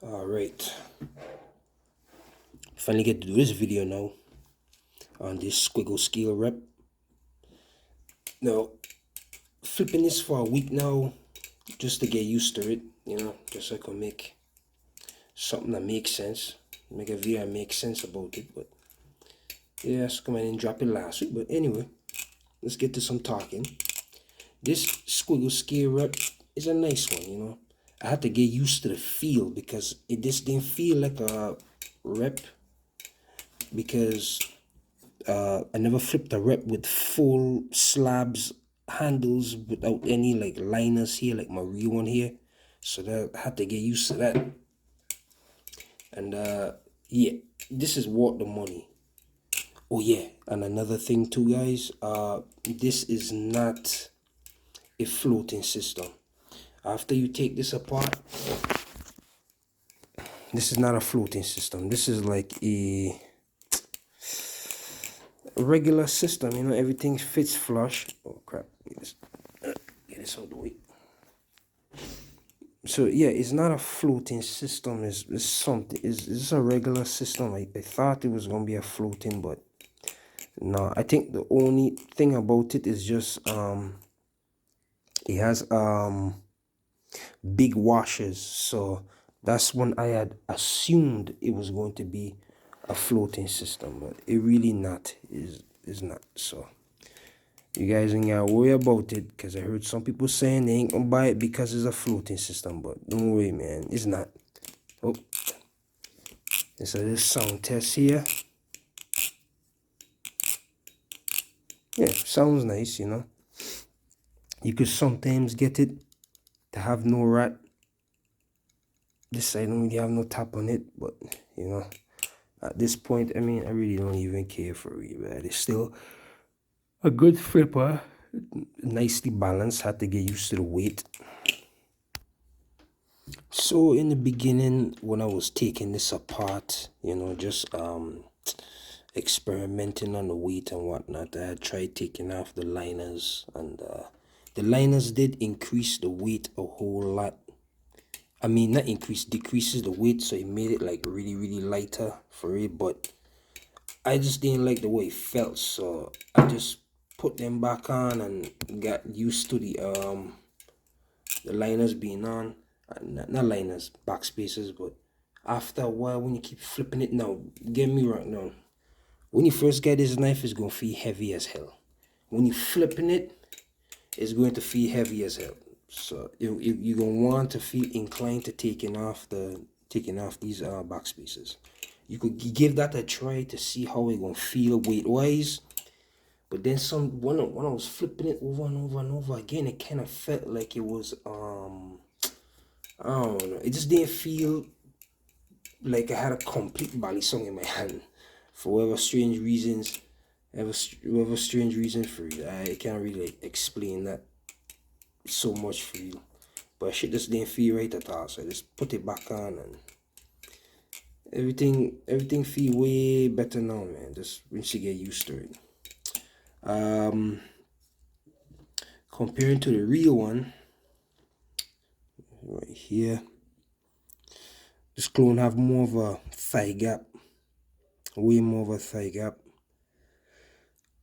Alright, finally get to do this video now on this squiggle scale rep. Now, flipping this for a week now, just to get used to it, just so I can make something that makes sense, make a video that makes sense about it. But yeah, so come in and drop it last week. But anyway, let's get to some talking. This squiggle scale rep is a nice one, I had to get used to the feel because it just didn't feel like a rep because I never flipped a rep with full slabs handles without any like liners here, like my real one here. So that I had to get used to that. And yeah, this is worth the money. Oh yeah, and another thing too, guys. This is not a floating system. After you take this apart, this is not a floating system. This is like a regular system, everything fits flush. Oh crap, get this out of the way. So yeah, it's not a floating system, it's something, it's a regular system. I thought it was gonna be a floating, but no. I think the only thing about it is just it has big washers, so that's when I had assumed it was going to be a floating system, but it really not is not. So you guys ain't gotta worry about it, because I heard some people saying they ain't gonna buy it because it's a floating system, but don't worry, man, it's not. Oh, so this sound test here. Yeah, sounds nice, You could sometimes get it to have no rat. This side don't really have no tap on it, but at this point, I mean, I really don't even care for it, but it's still a good flipper, nicely balanced. Had to get used to the weight. So in the beginning, when I was taking this apart, just experimenting on the weight and whatnot, I had tried taking off the liners, and the liners did increase the weight a whole lot. I mean, not increase, decreases the weight, so it made it like really, really lighter for it, but I just didn't like the way it felt, so I just put them back on and got used to the liners being on. Not liners, back spaces, but after a while, when you keep flipping it, now get me right now, when you first get this knife, it's gonna feel heavy as hell. When you flipping it, it's going to feel heavy as hell. So you're gonna want to feel inclined to taking off these back spaces. You could give that a try to see how it gonna feel weight wise. But then when I was flipping it over and over and over again, it kind of felt like it was I don't know. It just didn't feel like I had a complete bally song in my hand. For whatever strange reasons, whatever strange reason for it, I can't really explain that so much for you. But shit just didn't feel right at all. So I just put it back on, and everything feel way better now, man. Just once you get used to it. Comparing to the real one, right here, this clone have more of a thigh gap, way more of a thigh gap.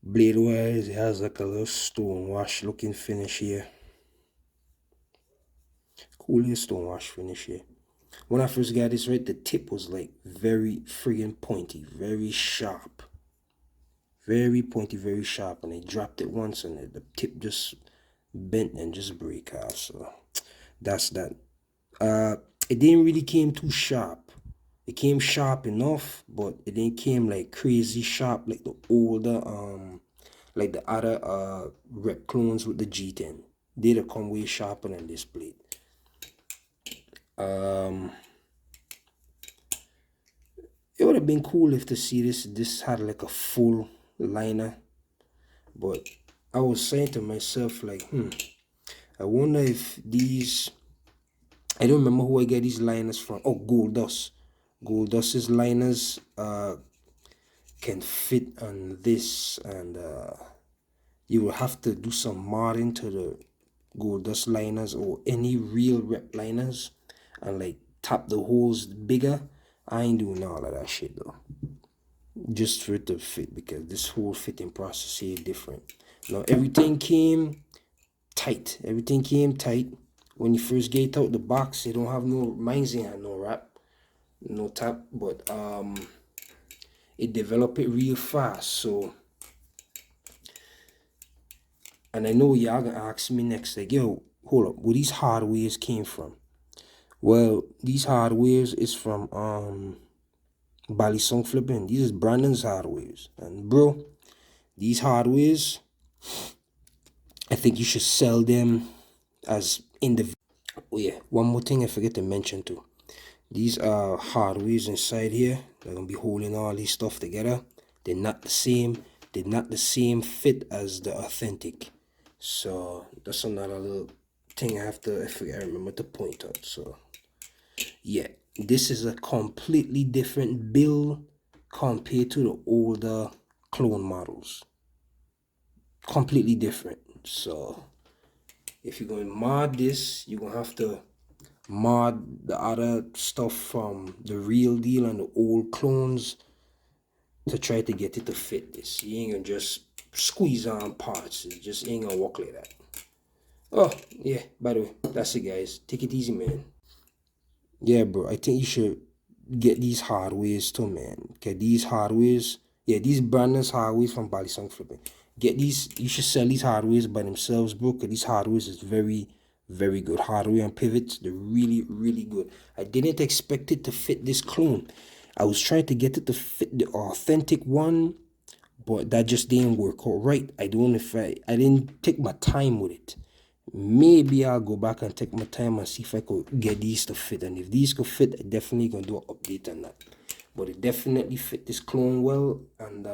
Blade wise, it has like a little stone wash looking finish here. Cool stone wash finish here. When I first got this, right, the tip was like very friggin' pointy, very sharp. Very pointy, very sharp, and I dropped it once and the tip just bent and just break off. So that's that. It didn't really came too sharp. It came sharp enough, but it didn't came like crazy sharp like the older like the other rep clones with the G10. They'd come way sharper than this blade. It would have been cool if to see this had like a full liner, but I was saying to myself like, I wonder if these, I don't remember who I get these liners from. Oh, Gold Dust. Gold Dust's liners can fit on this, and you will have to do some modding to the Gold Dust liners or any real rep liners, and like tap the holes bigger. I ain't doing all of that shit though. Just for it to fit, because this whole fitting process here is different. Now everything came tight. Everything came tight. When you first get out the box, it don't have no, mine's ain't had no wrap, no tap, but it developed it real fast. So, and I know y'all gonna ask me next, like, yo, hold up, where these hardwares came from? Well, these hardwares is from Balisong flipping. These is Brandon's hardwares. And bro, these hardwares, I think you should sell them as individual. Oh yeah, one more thing I forget to mention too. These are hardwares inside here. They're gonna be holding all these stuff together. They're not the same. They're not the same fit as the authentic. So that's another little thing I remember to point out. So yeah, this is a completely different build compared to the older clone models. Completely different. So if you're going to mod this, you're going to have to mod the other stuff from the real deal and the old clones to try to get it to fit this. You ain't gonna just squeeze on parts. It just ain't gonna work like that. Oh yeah, by the way, that's it guys. Take it easy, man. Yeah, bro, I think you should get these hardwares too, man. Get these hardwares. Yeah, these Brandon's hardwares from Balisong flipping. Get these. You should sell these hardwares by themselves, bro. Cause these hardwares is very, very good. Hardware and pivots, they're really, really good. I didn't expect it to fit this clone. I was trying to get it to fit the authentic one, but that just didn't work out right. I don't know if I didn't take my time with it. Maybe I'll go back and take my time and see if I could get these to fit. And if these could fit, I definitely gonna do an update on that. But it definitely fit this clone well, and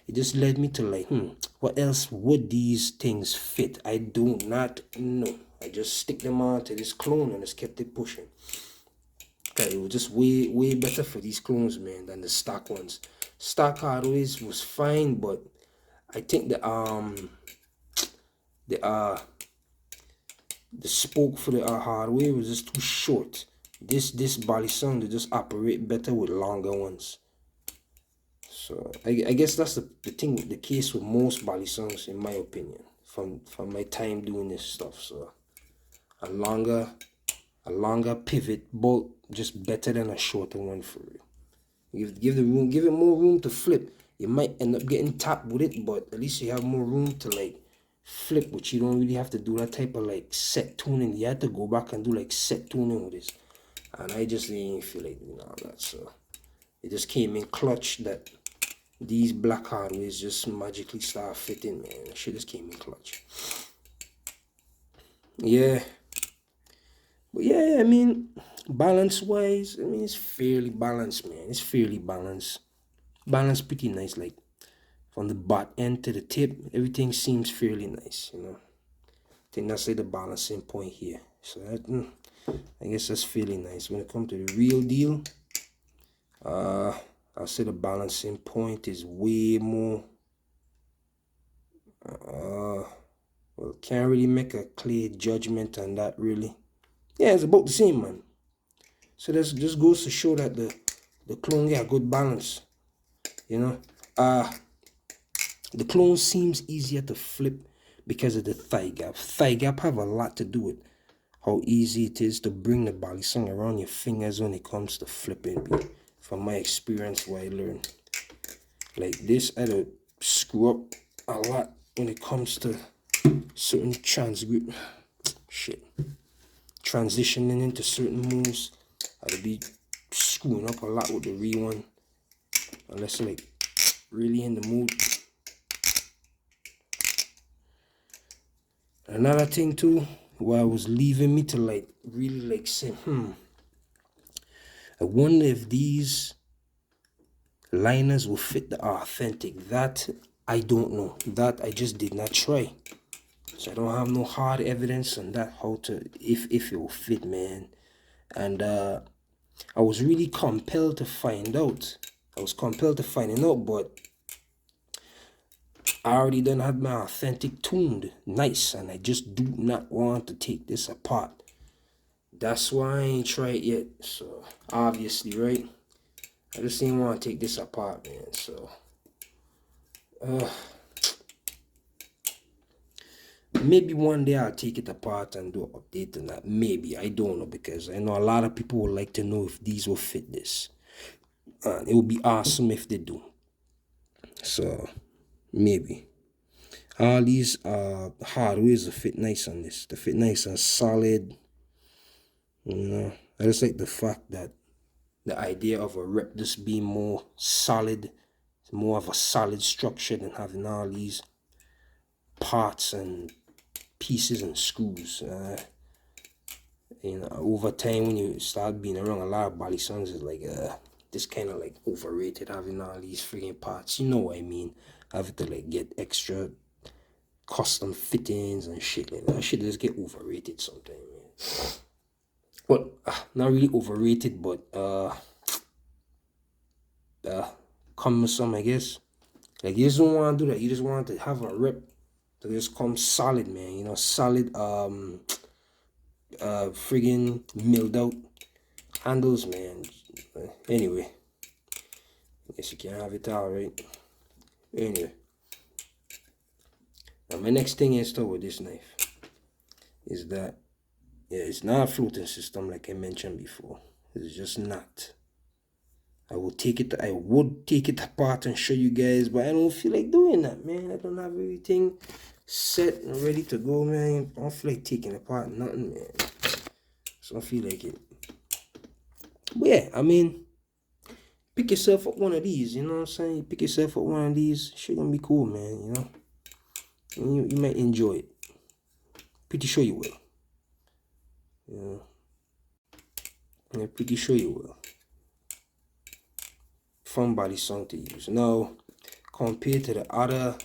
it just led me to like, what else would these things fit? I do not know. I just stick them on to this clone and just kept it pushing. Okay, it was just way better for these clones, man, than the stock ones. Stock hardwares was fine, but I think the spoke for the hardware was just too short. This Balisong, they just operate better with longer ones. So I guess that's the thing with the case with most Balisongs, in my opinion, from my time doing this stuff. So a longer pivot bolt just better than a shorter one for you. Give it more room to flip. You might end up getting tapped with it, but at least you have more room to like flip, which you don't really have to do that type of like set tuning. You have to go back and do like set tuning with this, and I just didn't feel like doing all that. So it just came in clutch that these black hardwares just magically start fitting, man. That shit just came in clutch. Yeah. But yeah, I mean, balance wise, I mean, it's fairly balanced, man. It's fairly balanced. Balanced pretty nice, like from the butt end to the tip, everything seems fairly nice, you know. I think that's like the balancing point here. So that, I guess that's fairly nice. When it comes to the real deal, I'll say the balancing point is way more. Well, can't really make a clear judgment on that, really. Yeah, it's about the same, man. So that just goes to show that the clone got good balance, you know. The clone seems easier to flip because of the thigh gap. Thigh gap have a lot to do with how easy it is to bring the Balisong around your fingers when it comes to flipping. From my experience, what I learned, like this, I don't screw up a lot when it comes to certain transitioning into certain moves. I'd be screwing up a lot with the re1 unless like really in the mood. Another thing too, what was leaving me to like really like say, I wonder if these liners will fit the authentic. That I don't know. That I just did not try. So I don't have no hard evidence on that, how to if it will fit, man. And I was really compelled to find out. I was compelled to find out, but I already done had my authentic tuned nice, and I just do not want to take this apart. That's why I ain't tried it yet. So obviously, right? I just didn't want to take this apart, man. So maybe one day I'll take it apart and do an update on that. Maybe, I don't know, because I know a lot of people would like to know if these will fit this. And it would be awesome if they do. So maybe. All these hardwares will fit nice on this. They fit nice and solid. You know. I just like the fact that the idea of a rep just being more solid, more of a solid structure than having all these parts and pieces and screws. You know, over time when you start being around a lot of body songs, it's like this kind of like overrated, having all these freaking parts. You know what I mean? Having to like get extra custom fittings and shit like that. Shit just get overrated sometimes, man. But not really overrated, but cumbersome, I guess. Like, you just don't want to do that. You just want to have a rep to just come solid, man. You know, solid friggin' milled out handles, man. Anyway, I guess you can't have it all, right? Anyway, now my next thing is with this knife is that, yeah, it's not a floating system like I mentioned before. It's just not. I would take it apart and show you guys, but I don't feel like doing that, man. I don't have everything set and ready to go, man. I don't feel like taking apart nothing, man. So I don't feel like it. But yeah, I mean, pick yourself up one of these, you know what I'm saying? Pick yourself up one of these, shit gonna be cool, man, you know? And you might enjoy it. Pretty sure you will. Yeah, pretty sure you will. Fun body song to use. Now, compared to the other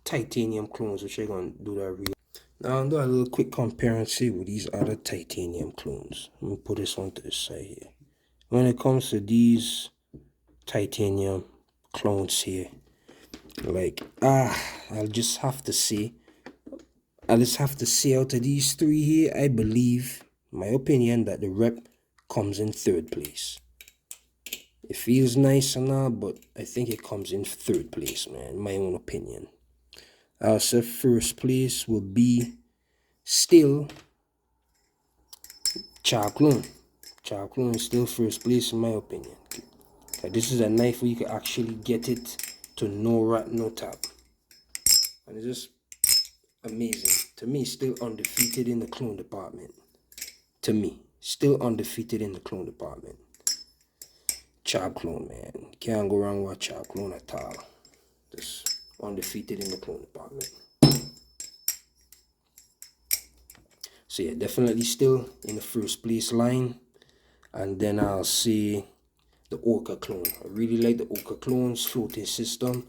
titanium clones, which I'm gonna do that real. Now I'll do a little quick comparison with these other titanium clones. Let me put this one to the side here. When it comes to these titanium clones here, like I'll just have to say out of these three here, I believe, my opinion, that the rep comes in third place. It feels nice and all, but I think it comes in third place, man, my own opinion. I'll say first place will be still Chop Clone. Chop Clone is still first place in my opinion. This is a knife where you can actually get it to no rat, no tap. And it's just amazing. To me, still undefeated in the clone department. To me, still undefeated in the clone department. Chop Clone, man. Can't go wrong with Chop Clone at all. Just undefeated in the clone department. So yeah, definitely still in the first place line. And then I'll say the Orca clone. I really like the Orca clone's floating system.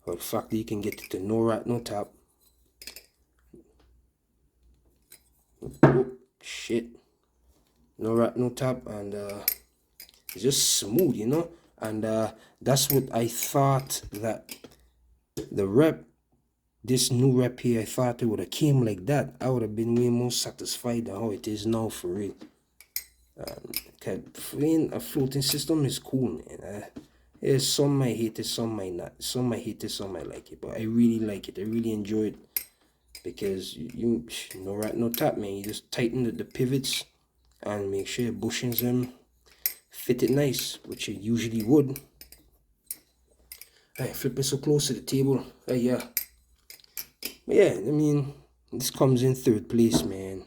Or the fact that you can get it to no rat, no tap. Oh, shit. No rat, no tap. And it's just smooth, you know. And that's what I thought, that the rep, this new rep here, I thought it would have came like that. I would have been way more satisfied than how it is now, for real. A floating system is cool, man. There's some might hate it, some might not. Some might hate it, some might like it. But I really like it. I really enjoy it. Because you no rat, no tap, man. You just tighten the pivots and make sure your bushings fit it nice, which you usually would. Alright, flip it so close to the table. Yeah. But yeah, I mean, this comes in third place, man.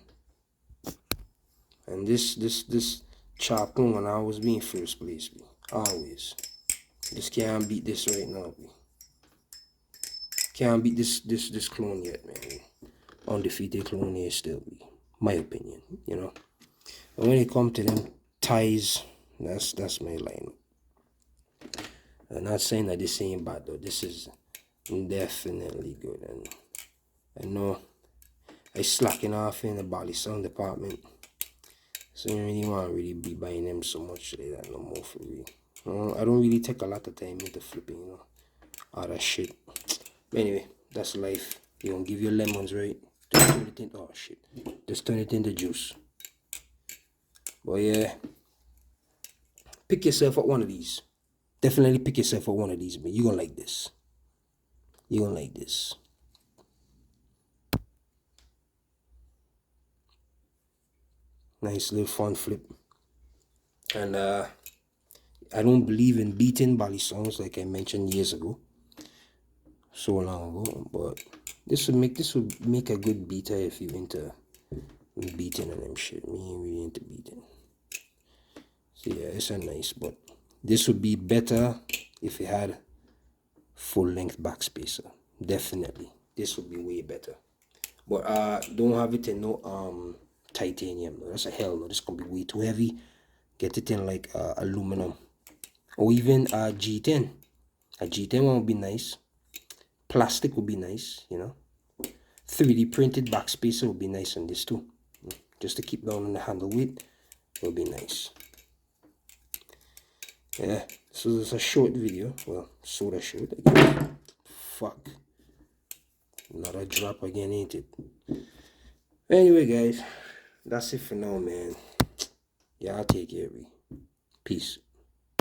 And this Chop Clone when I was being first place, man. Always. Just can't beat this right now, man. Can't beat this clone yet, man. Undefeated clone here still, man. My opinion, you know. But when it comes to them ties, that's my line. I'm not saying that this ain't bad though. This is definitely good, and I know I slacking off in the body sound department, so you really want to really be buying them so much like that no more, for real. I don't really take a lot of time into flipping, you know, all that shit. But anyway, that's life. You gonna give your lemons, right? Just turn it into, oh shit, just turn it into juice. But yeah, pick yourself up one of these. Definitely pick yourself up one of these, man. You're gonna like this. You're gonna like this. Nice little fun flip. And I don't believe in beating bally songs like I mentioned years ago. So long ago. But this would make a good beater if you into beating and them shit. Me ain't really into beating. So yeah, it's a nice, but this would be better if it had full length backspacer. Definitely. This would be way better. But don't have it in no titanium. No, that's a hell no. This gonna be way too heavy. Get it in like aluminum. Or even a G10. A G10 one would be nice. Plastic would be nice, you know. 3D printed backspacer would be nice on this too. Just to keep down on the handle weight, it would be nice. Yeah, so it's a short video. Well, sort of short again. Fuck. Another drop again, ain't it? Anyway, guys, that's it for now, man. Yeah, I'll take care of you. Peace.